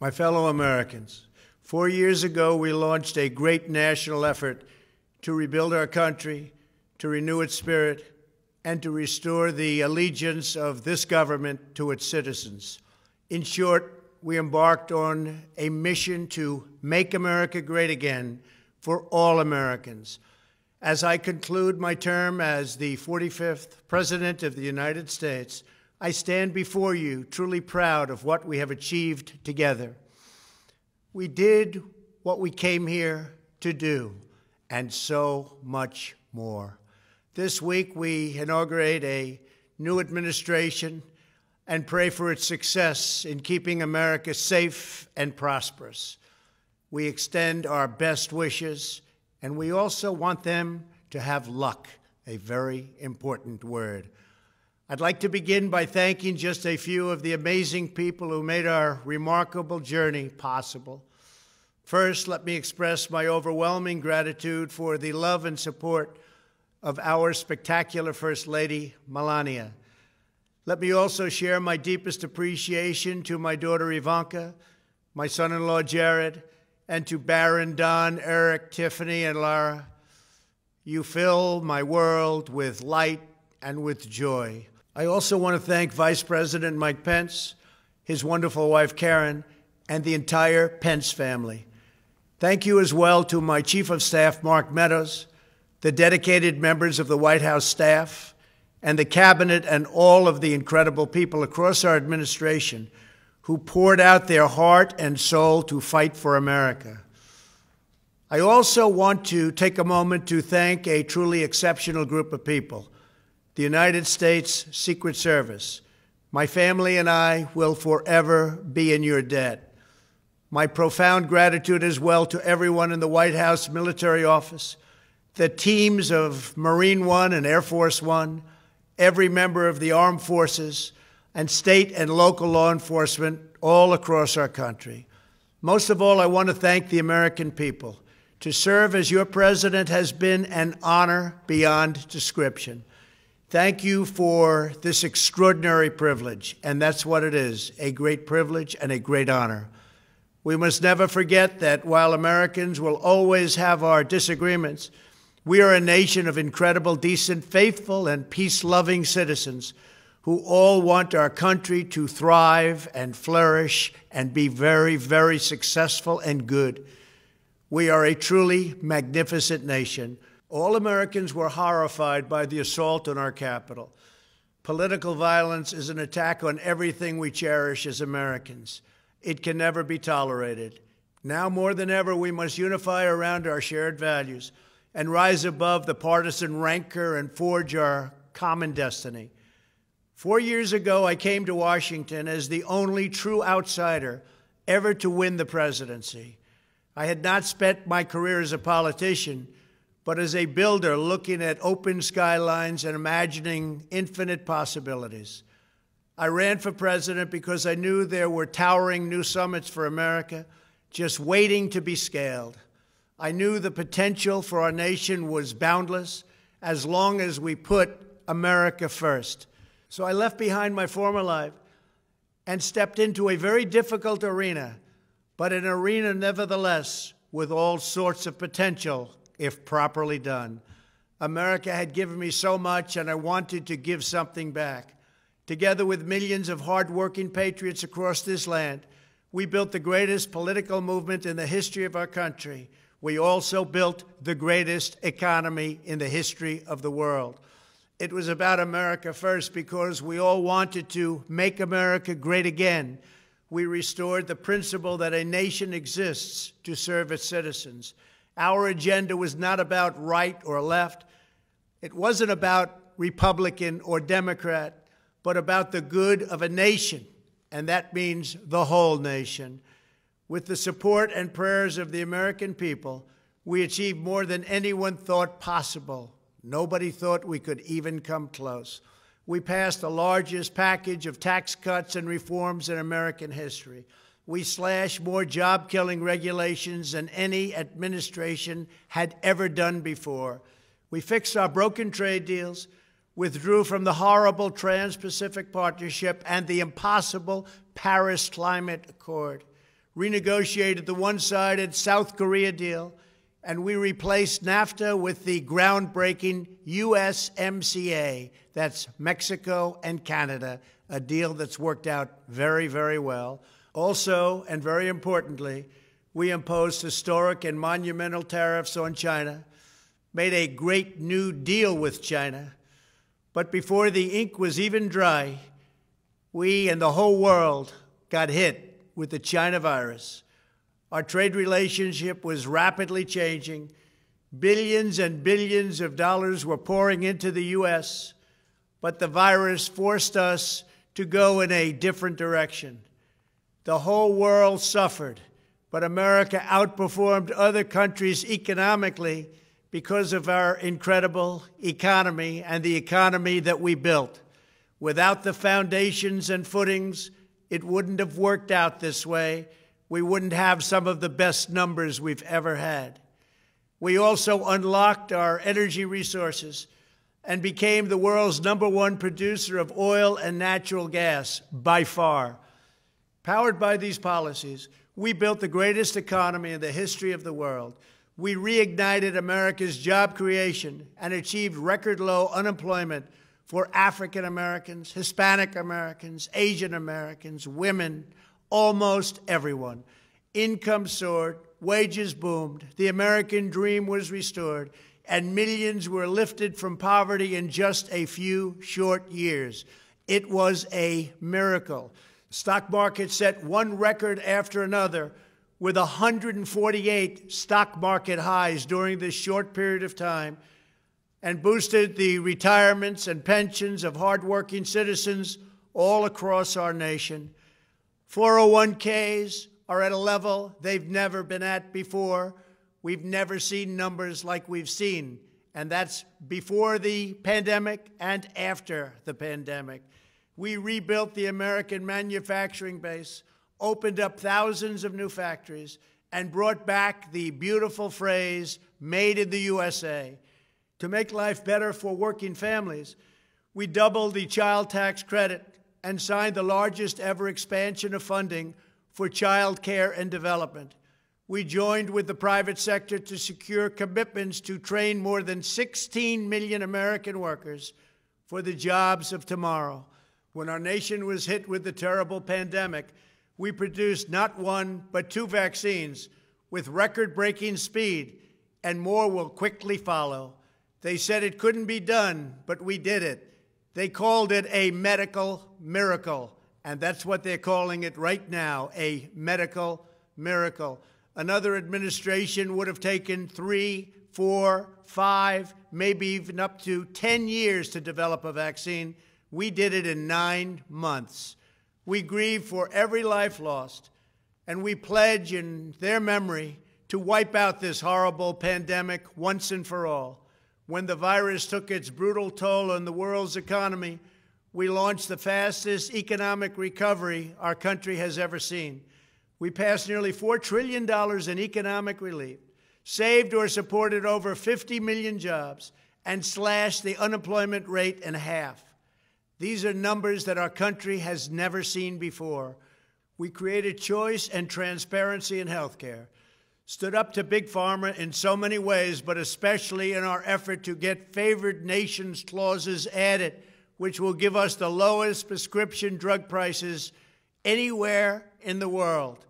My fellow Americans, 4 years ago, we launched a great national effort to rebuild our country, to renew its spirit, and to restore the allegiance of this government to its citizens. In short, we embarked on a mission to make America great again for all Americans. As I conclude my term as the 45th President of the United States, I stand before you truly proud of what we have achieved together. We did what we came here to do, and so much more. This week, we inaugurate a new administration and pray for its success in keeping America safe and prosperous. We extend our best wishes, and we also want them to have luck, a very important word. I'd like to begin by thanking just a few of the amazing people who made our remarkable journey possible. First, let me express my overwhelming gratitude for the love and support of our spectacular First Lady, Melania. Let me also share my deepest appreciation to my daughter Ivanka, my son-in-law Jared, and to Barron, Don, Eric, Tiffany, and Lara. You fill my world with light and with joy. I also want to thank Vice President Mike Pence, his wonderful wife Karen, and the entire Pence family. Thank you as well to my Chief of Staff, Mark Meadows, the dedicated members of the White House staff, and the Cabinet, and all of the incredible people across our administration who poured out their heart and soul to fight for America. I also want to take a moment to thank a truly exceptional group of people, the United States Secret Service. My family and I will forever be in your debt. My profound gratitude as well to everyone in the White House Military Office, the teams of Marine One and Air Force One, every member of the armed forces, and state and local law enforcement all across our country. Most of all, I want to thank the American people. To serve as your president has been an honor beyond description. Thank you for this extraordinary privilege, and that's what it is, a great privilege and a great honor. We must never forget that while Americans will always have our disagreements, we are a nation of incredible, decent, faithful, and peace-loving citizens who all want our country to thrive and flourish and be very, very successful and good. We are a truly magnificent nation. All Americans were horrified by the assault on our Capitol. Political violence is an attack on everything we cherish as Americans. It can never be tolerated. Now more than ever, we must unify around our shared values and rise above the partisan rancor and forge our common destiny. 4 years ago, I came to Washington as the only true outsider ever to win the presidency. I had not spent my career as a politician, but as a builder looking at open skylines and imagining infinite possibilities. I ran for president because I knew there were towering new summits for America just waiting to be scaled. I knew the potential for our nation was boundless as long as we put America first. So I left behind my former life and stepped into a very difficult arena, but an arena nevertheless with all sorts of potential if properly done. America had given me so much, and I wanted to give something back. Together with millions of hardworking patriots across this land, we built the greatest political movement in the history of our country. We also built the greatest economy in the history of the world. It was about America first because we all wanted to make America great again. We restored the principle that a nation exists to serve its citizens. Our agenda was not about right or left. It wasn't about Republican or Democrat, but about the good of a nation, and that means the whole nation. With the support and prayers of the American people, we achieved more than anyone thought possible. Nobody thought we could even come close. We passed the largest package of tax cuts and reforms in American history. We slashed more job-killing regulations than any administration had ever done before. We fixed our broken trade deals, withdrew from the horrible Trans-Pacific Partnership and the impossible Paris Climate Accord, renegotiated the one-sided South Korea deal, and we replaced NAFTA with the groundbreaking USMCA. That's Mexico and Canada, a deal that's worked out very, very well. Also, and very importantly, we imposed historic and monumental tariffs on China, made a great new deal with China. But before the ink was even dry, we and the whole world got hit with the China virus. Our trade relationship was rapidly changing. Billions and billions of dollars were pouring into the U.S., but the virus forced us to go in a different direction. The whole world suffered, but America outperformed other countries economically because of our incredible economy and the economy that we built. Without the foundations and footings, it wouldn't have worked out this way. We wouldn't have some of the best numbers we've ever had. We also unlocked our energy resources and became the world's #1 producer of oil and natural gas, by far. Powered by these policies, we built the greatest economy in the history of the world. We reignited America's job creation and achieved record-low unemployment for African Americans, Hispanic Americans, Asian Americans, women, almost everyone. Income soared, wages boomed, the American dream was restored, and millions were lifted from poverty in just a few short years. It was a miracle. The stock market set one record after another, with 148 stock market highs during this short period of time, and boosted the retirements and pensions of hardworking citizens all across our nation. 401ks are at a level they've never been at before. We've never seen numbers like we've seen, and that's before the pandemic and after the pandemic. We rebuilt the American manufacturing base, opened up thousands of new factories, and brought back the beautiful phrase, "Made in the USA." To make life better for working families, we doubled the child tax credit and signed the largest ever expansion of funding for child care and development. We joined with the private sector to secure commitments to train more than 16 million American workers for the jobs of tomorrow. When our nation was hit with the terrible pandemic, we produced not one, but 2 vaccines with record-breaking speed, and more will quickly follow. They said it couldn't be done, but we did it. They called it a medical miracle, and that's what they're calling it right now, a medical miracle. Another administration would have taken 3, 4, 5, maybe even up to 10 years to develop a vaccine. We did it in 9 months. We grieve for every life lost, and we pledge in their memory to wipe out this horrible pandemic once and for all. When the virus took its brutal toll on the world's economy, we launched the fastest economic recovery our country has ever seen. We passed nearly $4 trillion in economic relief, saved or supported over 50 million jobs, and slashed the unemployment rate in half. These are numbers that our country has never seen before. We created choice and transparency in healthcare, stood up to Big Pharma in so many ways, but especially in our effort to get favored nations clauses added, which will give us the lowest prescription drug prices anywhere in the world.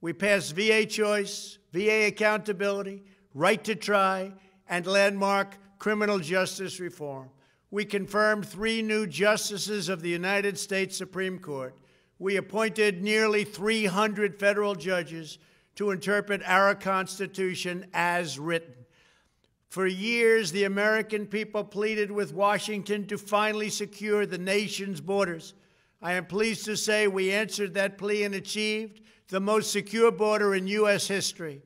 We passed VA choice, VA accountability, right to try, and landmark criminal justice reform. We confirmed 3 new justices of the United States Supreme Court. We appointed nearly 300 federal judges to interpret our Constitution as written. For years, the American people pleaded with Washington to finally secure the nation's borders. I am pleased to say we answered that plea and achieved the most secure border in U.S. history.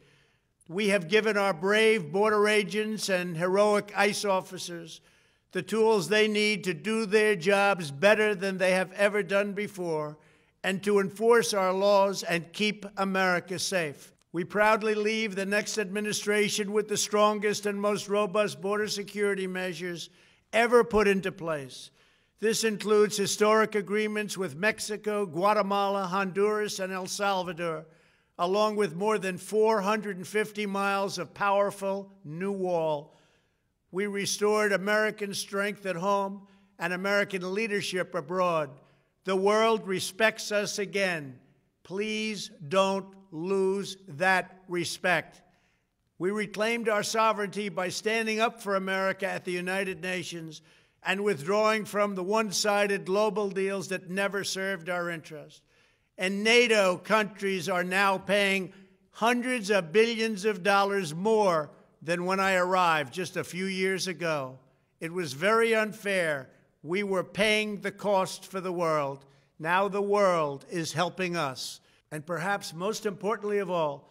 We have given our brave border agents and heroic ICE officers the tools they need to do their jobs better than they have ever done before, and to enforce our laws and keep America safe. We proudly leave the next administration with the strongest and most robust border security measures ever put into place. This includes historic agreements with Mexico, Guatemala, Honduras, and El Salvador, along with more than 450 miles of powerful new wall. We restored American strength at home and American leadership abroad. The world respects us again. Please don't lose that respect. We reclaimed our sovereignty by standing up for America at the United Nations and withdrawing from the one-sided global deals that never served our interest. And NATO countries are now paying hundreds of billions of dollars more than when I arrived just a few years ago. It was very unfair. We were paying the cost for the world. Now the world is helping us. And perhaps most importantly of all,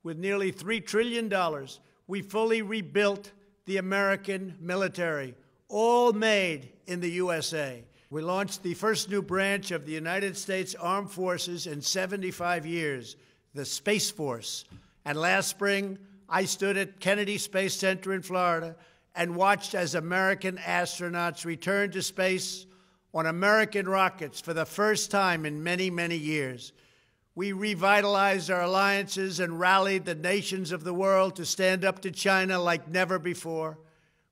with nearly $3 trillion, we fully rebuilt the American military, all made in the USA. We launched the first new branch of the United States Armed Forces in 75 years, the Space Force. And last spring, I stood at Kennedy Space Center in Florida and watched as American astronauts returned to space on American rockets for the first time in many, many years. We revitalized our alliances and rallied the nations of the world to stand up to China like never before.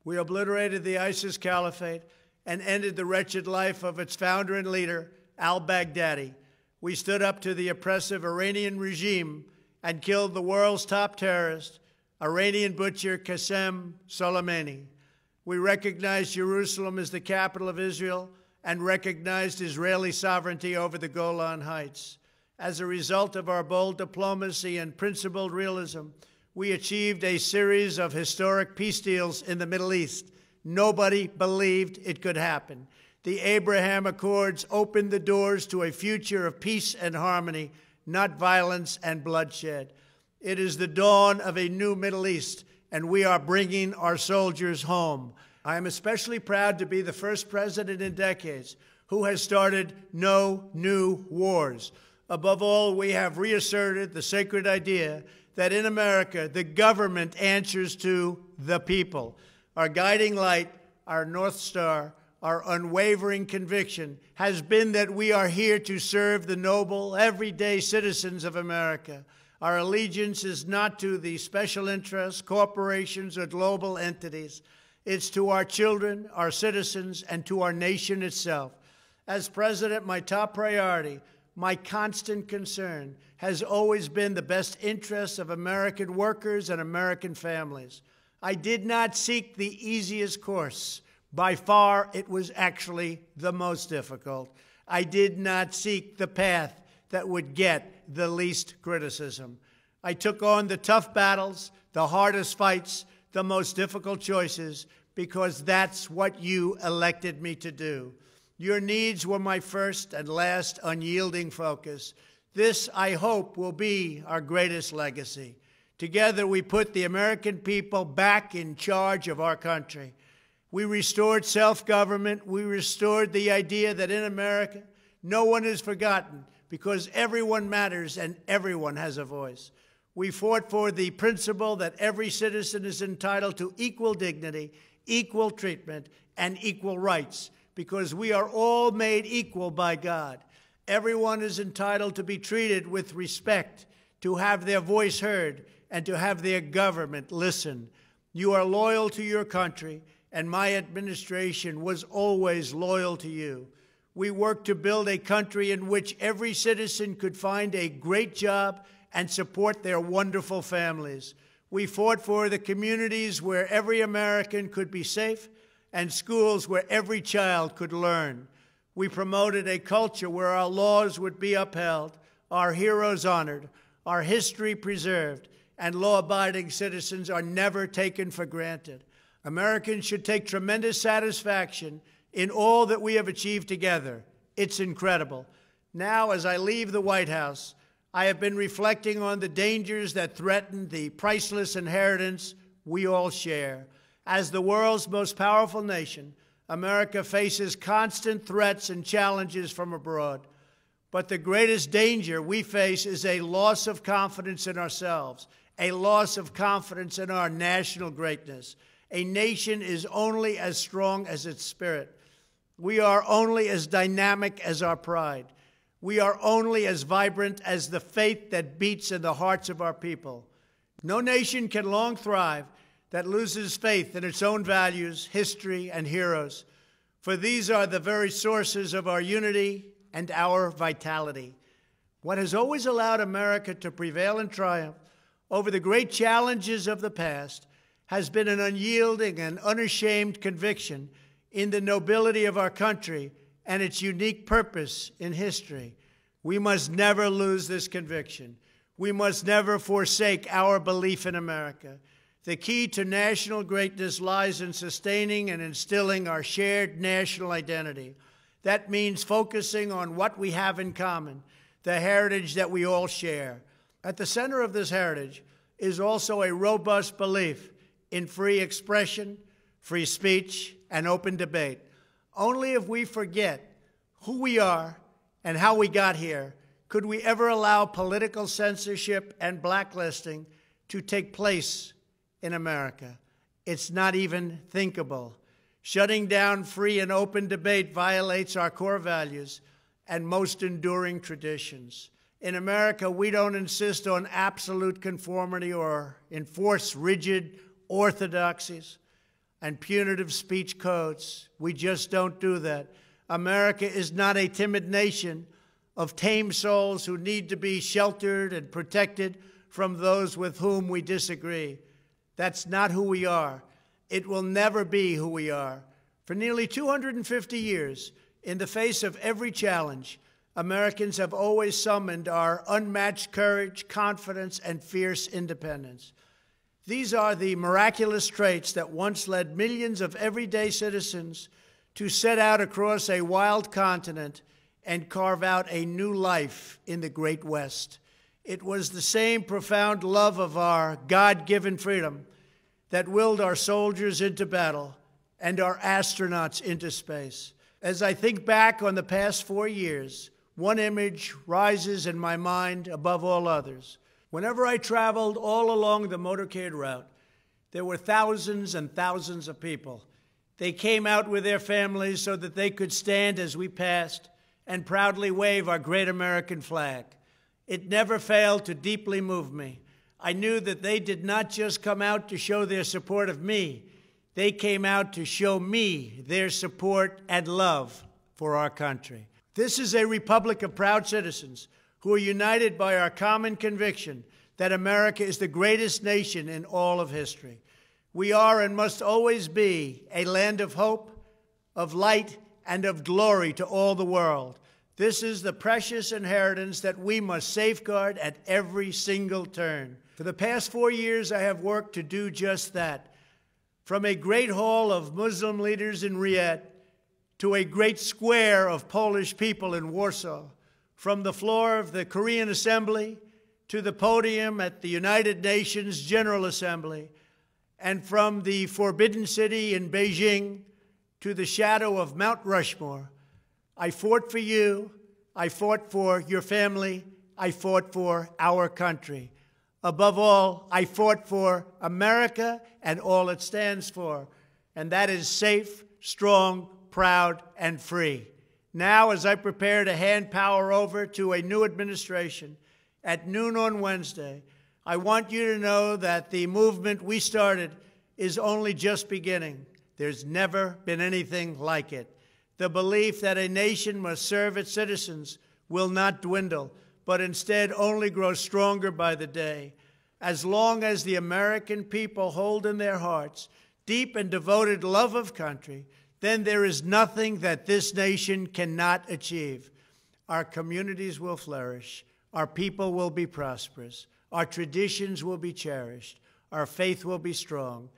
We obliterated the ISIS caliphate and ended the wretched life of its founder and leader, al-Baghdadi. We stood up to the oppressive Iranian regime and killed the world's top terrorist, Iranian butcher Qasem Soleimani. We recognized Jerusalem as the capital of Israel and recognized Israeli sovereignty over the Golan Heights. As a result of our bold diplomacy and principled realism, we achieved a series of historic peace deals in the Middle East. Nobody believed it could happen. The Abraham Accords opened the doors to a future of peace and harmony, not violence and bloodshed. It is the dawn of a new Middle East, and we are bringing our soldiers home. I am especially proud to be the first president in decades who has started no new wars. Above all, we have reasserted the sacred idea that in America, the government answers to the people. Our guiding light, our North Star, our unwavering conviction has been that we are here to serve the noble, everyday citizens of America. Our allegiance is not to the special interests, corporations, or global entities. It's to our children, our citizens, and to our nation itself. As president, my top priority, my constant concern, has always been the best interests of American workers and American families. I did not seek the easiest course. By far, it was actually the most difficult. I did not seek the path that would get the least criticism. I took on the tough battles, the hardest fights, the most difficult choices, because that's what you elected me to do. Your needs were my first and last unyielding focus. This, I hope, will be our greatest legacy. Together, we put the American people back in charge of our country. We restored self-government. We restored the idea that in America, no one is forgotten because everyone matters and everyone has a voice. We fought for the principle that every citizen is entitled to equal dignity, equal treatment, and equal rights, because we are all made equal by God. Everyone is entitled to be treated with respect, to have their voice heard, and to have their government listen. You are loyal to your country, and my administration was always loyal to you. We worked to build a country in which every citizen could find a great job and support their wonderful families. We fought for the communities where every American could be safe and schools where every child could learn. We promoted a culture where our laws would be upheld, our heroes honored, our history preserved, and law-abiding citizens are never taken for granted. Americans should take tremendous satisfaction in all that we have achieved together. It's incredible. Now, as I leave the White House, I have been reflecting on the dangers that threaten the priceless inheritance we all share. As the world's most powerful nation, America faces constant threats and challenges from abroad. But the greatest danger we face is a loss of confidence in ourselves, a loss of confidence in our national greatness. A nation is only as strong as its spirit. We are only as dynamic as our pride. We are only as vibrant as the faith that beats in the hearts of our people. No nation can long thrive that loses faith in its own values, history, and heroes, for these are the very sources of our unity and our vitality. What has always allowed America to prevail and triumph over the great challenges of the past has been an unyielding and unashamed conviction in the nobility of our country and its unique purpose in history. We must never lose this conviction. We must never forsake our belief in America. The key to national greatness lies in sustaining and instilling our shared national identity. That means focusing on what we have in common, the heritage that we all share. At the center of this heritage is also a robust belief in free expression, free speech, and open debate. Only if we forget who we are and how we got here could we ever allow political censorship and blacklisting to take place in America. It's not even thinkable. Shutting down free and open debate violates our core values and most enduring traditions. In America, we don't insist on absolute conformity or enforce rigid orthodoxies and punitive speech codes. We just don't do that. America is not a timid nation of tame souls who need to be sheltered and protected from those with whom we disagree. That's not who we are. It will never be who we are. For nearly 250 years, in the face of every challenge, Americans have always summoned our unmatched courage, confidence, and fierce independence. These are the miraculous traits that once led millions of everyday citizens to set out across a wild continent and carve out a new life in the Great West. It was the same profound love of our God-given freedom that willed our soldiers into battle and our astronauts into space. As I think back on the past 4 years, one image rises in my mind above all others. Whenever I traveled all along the motorcade route, there were thousands and thousands of people. They came out with their families so that they could stand as we passed and proudly wave our great American flag. It never failed to deeply move me. I knew that they did not just come out to show their support of me. They came out to show me their support and love for our country. This is a republic of proud citizens who are united by our common conviction that America is the greatest nation in all of history. We are and must always be a land of hope, of light, and of glory to all the world. This is the precious inheritance that we must safeguard at every single turn. For the past 4 years, I have worked to do just that. From a great hall of Muslim leaders in Riyadh to a great square of Polish people in Warsaw, from the floor of the Korean Assembly to the podium at the United Nations General Assembly, and from the Forbidden City in Beijing to the shadow of Mount Rushmore, I fought for you, I fought for your family, I fought for our country. Above all, I fought for America and all it stands for, and that is safe, strong, proud, and free. Now, as I prepare to hand power over to a new administration at noon on Wednesday, I want you to know that the movement we started is only just beginning. There's never been anything like it. The belief that a nation must serve its citizens will not dwindle, but instead only grow stronger by the day. As long as the American people hold in their hearts deep and devoted love of country, then there is nothing that this nation cannot achieve. Our communities will flourish, our people will be prosperous, our traditions will be cherished, our faith will be strong,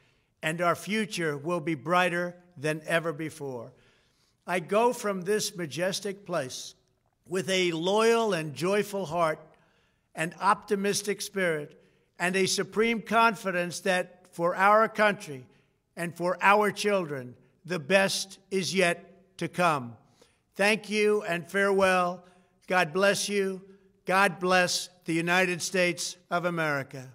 and our future will be brighter than ever before. I go from this majestic place with a loyal and joyful heart, an optimistic spirit, and a supreme confidence that for our country and for our children, the best is yet to come. Thank you and farewell. God bless you. God bless the United States of America.